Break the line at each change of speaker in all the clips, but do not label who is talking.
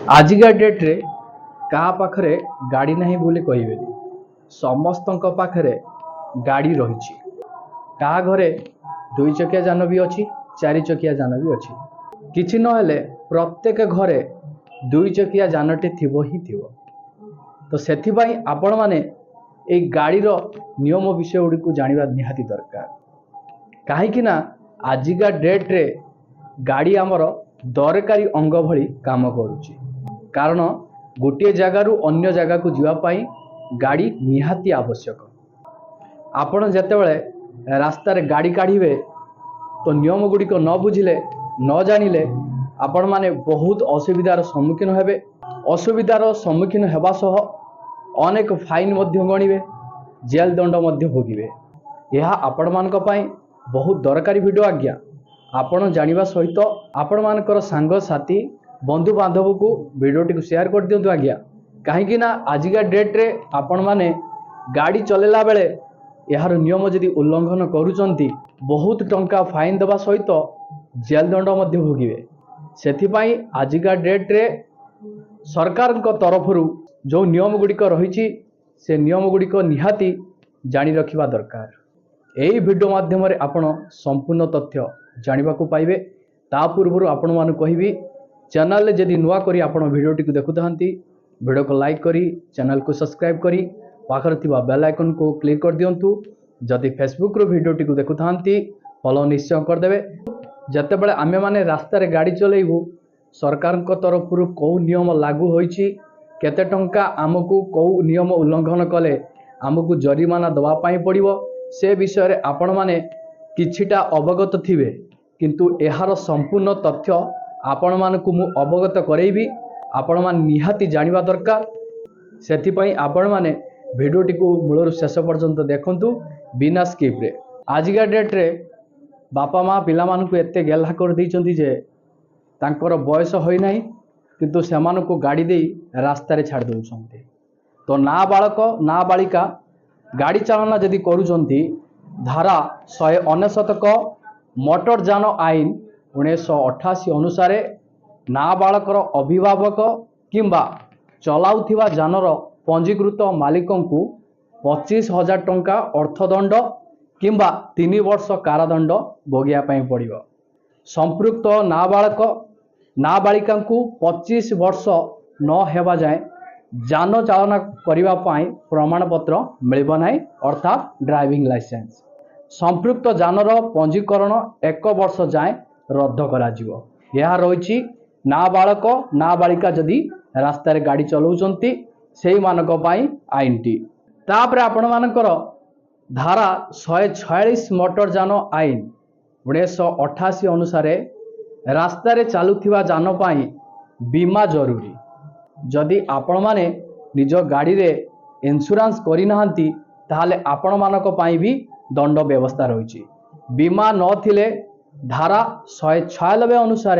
आजिका date रे का पाखरे गाड़ी नहीं बोली कहबेनी समस्त पाखरे गाड़ी रही। का घरे दुई चकिया जान भी अच्छी, चारि चकिया जान भी अच्छी। किछि नहेले प्रत्येक घरे दुई चकिया जानटे थिबो ही थिबो। तो सेथिबाई आपण माने ए गाड़ीर नियम विषय गुड़ी जानिबा निहाती दरकार। काहेकि ना आजिका डेट रे गाड़ी आमर दरकारी अंग भली काम करुची। कारण गोटे जगार अन्य जगह को जीवापाई गाड़ी निहाती आवश्यक। आपण जेतेबेले रास्तार गाड़ी काढ़े तो नियम गुड़िक न बुझिले न जानिले आपण माने बहुत असुविधार सम्मुखीन हेबे। असुविधार सम्मुखीन हेबा सह अनेक फाइन मध्य गणिबे, जेल दंड मध्य भोगिबे। यह आपण मानक पई बहुत दरकारी वीडियो आज्ञा। आपण जानिबा सहित आपण मानकर सांग साथी बंधु बांधव को वीडियो टी शेयर कर दियंतु आज्ञा। कहीं ना आजिका डेट रे आपण माने गाड़ी चलेला बेले यार नियम जदि उल्लंघन करूचंती बहुत टंका फाइन देवा सहित जेल दंड मध्य भोगिबे। सेथिपाई आजिका डेट रे सरकार तरफ जो नियम गुड़िक रही से नियम गुड़िक निहाती जानी रखिबा दरकार। यही वीडियो माध्यम रे आपण संपूर्ण तथ्य जानिबा को पाइबे। ता पूर्व आपण मान कहिबी चैनल जदि नुआ करी आपण वीडियो टी देखुथांती वीडियो को लाइक करी चैनल को सब्सक्राइब करी पाखर थिबा बेल आइकन को क्लिक कर दियंतु। जदि फेसबुक रो वीडियो टी देखुथांती फॉलो निश्चय कर देबे। जते बेले आमे माने रास्ता रे गाड़ी चलेइबु सरकार को तरफ को नियम लागू होईची, केते टंका आमको को नियम उल्लंघन कले आमको जरिमाना दवा पाई पड़िबो से विषय रे आपण माने किछिटा अवगत थिबे। किंतु एहार संपूर्ण तथ्य आपण मानकु मु अवगत करेइबी। आपण मान निहाती जानिबा दरकार। सेथिपई आपण माने वीडियो टी को मूलर शेष पर्यंत देखंतु बिना स्किप रे। आजिका डेट रे बापा माँ पिला मानकु एते गेल्हा कर दैचंती जे तांकर बयस होई नाही किंतु सेमानकु गाड़ी देई रास्ता रे छाड़ दउछंती। तो ना बालक ना बालिका गाड़ी चालना जदि करूचंती धारा 199 मोटर जान आईन 1988 अनुसार नाबालकर अभिभावक किंबा चलाउथिबा जानर पंजीकृत मालिकों को 25,000 टंका अर्थदंड किंबा 3 वर्ष कारादंड भोगिया पड़िबो। संपृक्त नाबालक नाबालिका को 25 वर्ष न हेबा जाए जान चालना करिबा पाई प्रमाण पत्र मिलिबो नाही, अर्थात ड्राइविंग लाइसेंस। संपृक्त जानर पंजीकरण 1 वर्ष जाए रद्द करा जिवो। यह रही नाबालक नाबालिका जदि रास्ता रे गाड़ी चलाउचंती सेही मानक पाई आईन टी। तापरे आपण मानकर धारा 146 मोटर जान आईन 1988 अनुसार रास्ता रे चालुथिबा जान पाई बीमा जरूरी। जदि आपण माने निज गाड़ी रे इंश्योरेंस करि नाहंती ताहाले आपण मानक पाई भी दंड व्यवस्था रही। बीमा नथिले धारा 196 अनुसार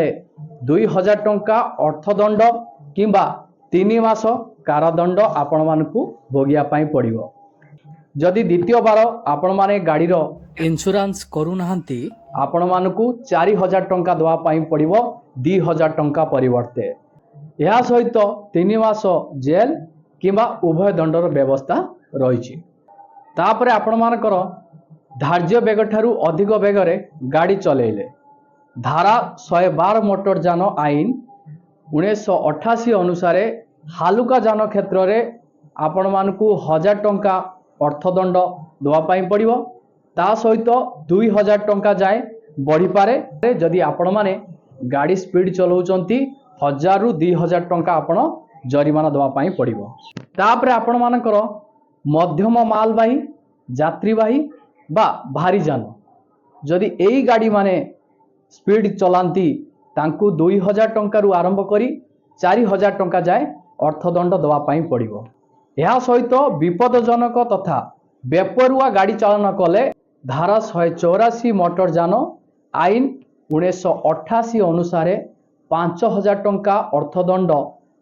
2,000 टंका अर्थदंड किंबा 3 मास कारादंड आपण मानकु भोगिया पाई पड़िबो। जदि द्वितीय बार आपण माने गाड़ी रो इंश्योरेंस करू नाहंती आपण मानकु 4,000 टंका दवा पाई पड़िबो 2,000 टंका परिवर्ते। यह सहित 3 मास जेल किंबा उभय दंडर व्यवस्था रही। तापरे आपण मानकर धार्य बेग ठारू अधिक बेगरे गाड़ी चलेले धारा 112 मोटर जान आईन 1988 अनुसार हालुका जान क्षेत्र रे आपण मानकु 1,000 टंका अर्थदंड दवा पाई पड़िबो। ता सहित 2,000 टंका जाए बढ़ी पारे जदि आपण माने गाड़ी स्पीड चलाउचंती 1,000 रु 2,000 टंका आपण जरिमाना दवा पाई पड़िबो। तापरे आपण मानकर मध्यम मालवाही यात्रीवाही बा भारी जान जदि एई गाड़ी माने स्पीड चलांती तांकु 2,000 टंका रु आरंभ करी 4,000 टंका जाए अर्थदंड दवा पाई पड़िबो। यह सहित विपदजनक तथा बेपरुआ गाड़ी चालन कले धारा 184 मोटर जान आईन 1988 अनुसार 5,000 टंका अर्थदंड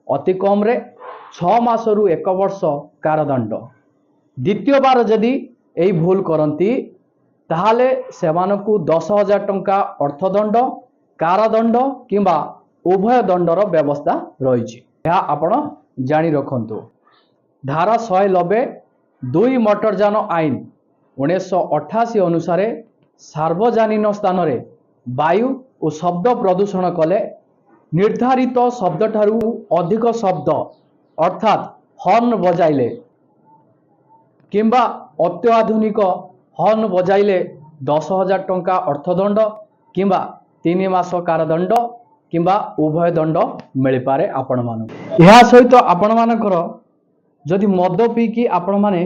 अति कम रे 6 मास रु 1 वर्ष कारादंड। द्वितीय बार जदि यही भूल करती ताहाले सेमानकु 10,000 टंका अर्थदंड कारादंड किंबा उभय दंडर व्यवस्था रही आपण जानी रखंतु। धारा 190 2 मोटरयान आईन 1988 अनुसार सार्वजनिक स्थान रे वायु और शब्द प्रदूषण कले निर्धारित शब्द ठारू अधिक शब्द अर्थात हॉर्न बजाइले किंबा अत्याधुनिक हॉर्न बजाइले 10,000 टंका अर्थदंड किंबा 3 मास कारादंड किंबा उभय दंड मिल पारे आपण मानक। यह सहित आपण मानकर जदि मद पीकी आपण माने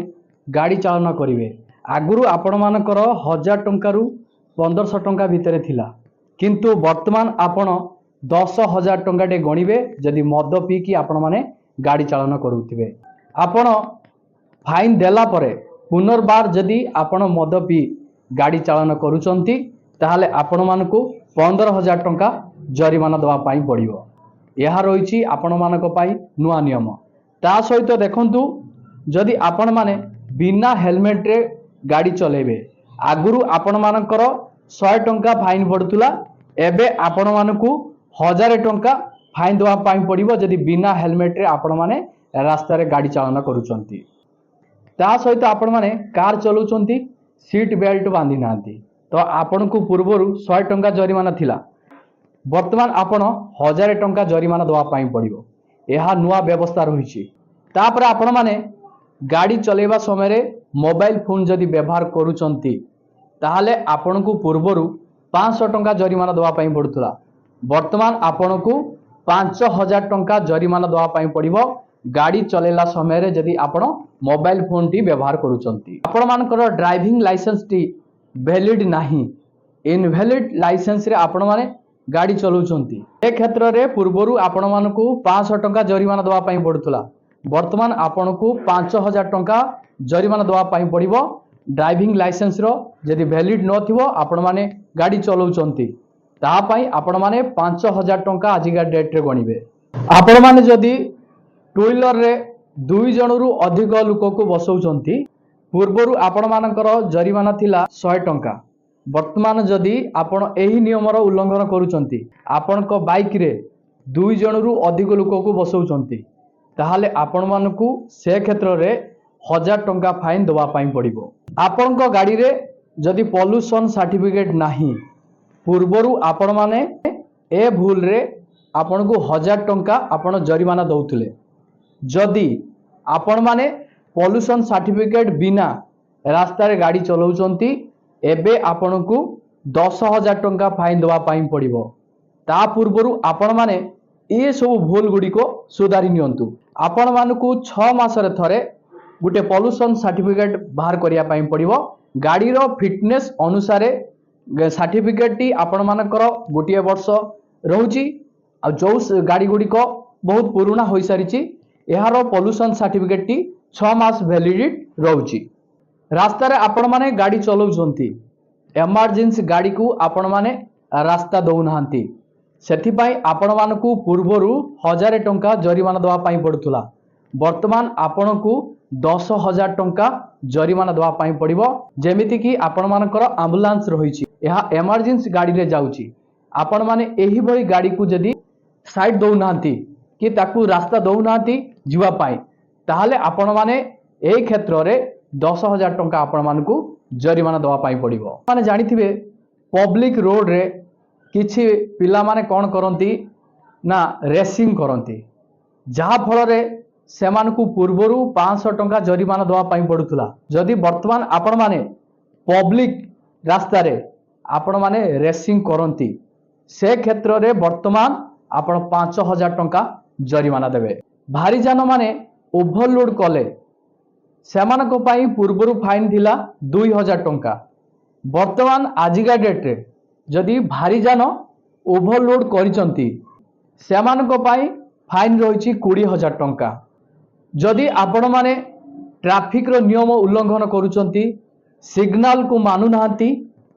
गाड़ी चालन करेंगे आगुरु आपण मानकर 1000 टंका रु 1500 टंका भितर थिला किंतु वर्तमान आपण 10,000 टंका टे गणिबे जदि मद पीकी आपण माने गाड़ी चालन करुथिबे। आपण फाइन देला परे पुनर्बार जदि आपण मद पी गाड़ी चालन करूचंती ताहले आपण मानकु 15,000 टंका जरिमाना दवा पाई पड़िबो। यह रही आपण मानक पाई नुआ नियम। ता सहित देखंतु जदि आपण माने बिना हेलमेट रे गाड़ी चलेबे आगुरु आपण मानकर 100 टंका फाइन पड़ुला एबे आपण मानकु 1000 टंका फाइन दवा पाई पड़िबो जदि बिना हेलमेट रे आपण माने रास्ता रे गाड़ी चालन करूचंती। ता सहित आपण माने कार चलौचंती सीट बेल्ट बांधी नांती तो आपण को पूर्वरु 100 टंका जरिमाना थिला वर्तमान आपण 1000 टंका जरिमाना दवा पाई पड़िबो। यह नुआ व्यवस्था रही। तापर आपण माने गाड़ी चलेबा समय रे मोबाइल फोन जदि व्यवहार करूचंती ताहले आपण को पूर्वरु 500 टंका जरिमाना दवा पाई पड़ुतला वर्तमान आपण को 5,000 टंका जरिमाना दवा पाई पड़िबो गाड़ी चलेला समय रे जदि आपण मोबाइल फोन टी व्यवहार करूचंती। आपण मानकर ड्राइविंग लाइसेंस टी वैलिड नाही इनवैलिड लाइसेंस रे आपण माने गाड़ी चलाउचंती ए क्षेत्र रे पूर्वरु आपण मानकु 500 टंका जरिमाना दवा पाई पड़ुतला वर्तमान आपण को 5,000 टंका जरिमाना दवा पाई पड़िबो। ड्राइविंग लाइसेंस रो जदि वैलिड न थिबो आपण माने गाड़ी चलाउचंती ता पाई आपण माने 5,000 टंका आजिका डेट रे गणिबे। आपण माने जदि टू व्हीलर रे 2 जनरु अधिक लोक को बसौचंती पूर्वरु आपण मानकर जरिमाना थिला 100 टंका वर्तमान जदि आपण एही नियमर उल्लंघन करूचंती आपण को बाइक रे 2 जनरु अधिक लोक को बसौचंती ताहाले आपण मानकु से क्षेत्र रे 1000 टंका फाइन दवा पाई पड़िबो। आपण को गाड़ी रे जदि पॉल्यूशन सर्टिफिकेट नाही पूर्वरु आपण माने ए भूल रे आपण को 1000 टंका आपण जरिमाना दउथले जदि आपण माने पॉल्यूशन सर्टिफिकेट बिना रास्ता रे गाड़ी चलाउचंती एबे आपण को 10,000 टंका फाइन दवा पाई पड़िबो। ता पूर्वरु आपण माने ए सब भूल गुडी को सुधारी नियंतु। आपण मानकु 6 मास रे थरे गुटे पॉल्यूशन सर्टिफिकेट बाहर करिया पाई पड़िबो। गाड़ी रो फिटनेस अनुसार सर्टिफिकेट टी आपण मानकर गोटिए वर्ष रहउची आ जो गाड़ी गुडी को बहुत पुराना होई सारिची एहारो पॉल्यूशन सर्टिफिकेट टी 6 मास वैलिडिटी रहउची। रास्ता रे आपण माने गाड़ी चलाउचंती इमरजेंसी गाड़ी को आपण माने रास्ता दउ नाहंती सेथि पई आपण मानकु पूर्वरु 1000 टंका जरिमाना दवा पाई पड़ुतला वर्तमान आपण को 10,000 टंका जरिमाना दवा पाई पड़िबो। जेमिति कि आपण मानकर एम्बुलेंस रहिछि एहा इमरजेंसी गाड़ी रे जाउछि आपण माने एही भली गाड़ी को जदि साइड दउ नाहंती कि ताकू रास्ता दउ नाहंती जीवा पाई ताहाले आपण माने एही क्षेत्र रे 10,000 टंका आपण मानकु जरिमाना दवा पाई पड़िबो। माने जानिथिबे पब्लिक रोड रे किछि पिला माने कोन करंती ना रेसिंग करंती जहा फल रे सेमानकु पूर्वरु 500 टंका जरिमाना दवा पाई पड़ुतला जदि वर्तमान आपण माने पब्लिक रास्ता रे आपण माने रेसिंग करंती से क्षेत्र रे वर्तमान आपण 5,000 टंका जरिमाना देबे। भारी जान माने ओवरलोड कले सेमानको पाई पूर्वरु फाइन थिला 2,000 टंका वर्तमान आजिका डेट रे जदि भारी जान ओवरलोड करिसंती सेमानको पाई फाइन रहिछि 20,000 टंका। जदि आपण माने ट्रैफिक रो नियम उल्लंघन करूचंती सिग्नल को मानु नाहंती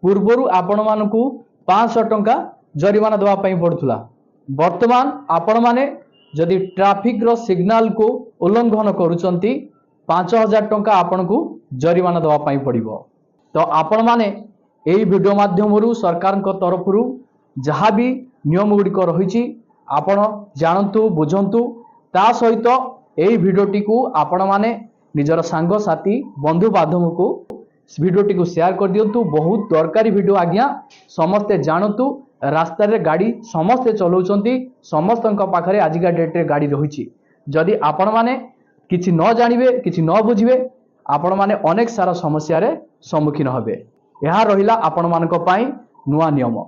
पूर्वरु आपण मानकु 500 टंका जरिमाना दवा पाई पड़ुतला वर्तमान आपण माने जदि ट्रैफिक रो सिग्नल को उल्लंघन करूचंती 5,000 टंका आपण को जरिमाना दवा पाई पड़िबो। तो आपण माने एही वीडियो माध्यम सरकार तरफ जहाँ भी नियम गुड़िक रही आपण जानतु बुझंतु ता सहित एई भिडियोटी को आपण माने निजर सांग साथी बंधु बांधव को भिडियोटी को शेयर कर दियंतु। बहुत दरकारी भिडियो आज्ञा, समस्ते जानतु। रास्ता रे गाड़ी समस्ते चलाउछंती, समस्तक पाखरे आजिका डेट रे गाड़ी रहिछि। जदि आपण माने किछि न जानिबे किछि न बुझिबे आपण माने अनेक सारा समस्या रे सम्मुखीन हेबे। यह रहिला आपण मानक पई नुआ नियम।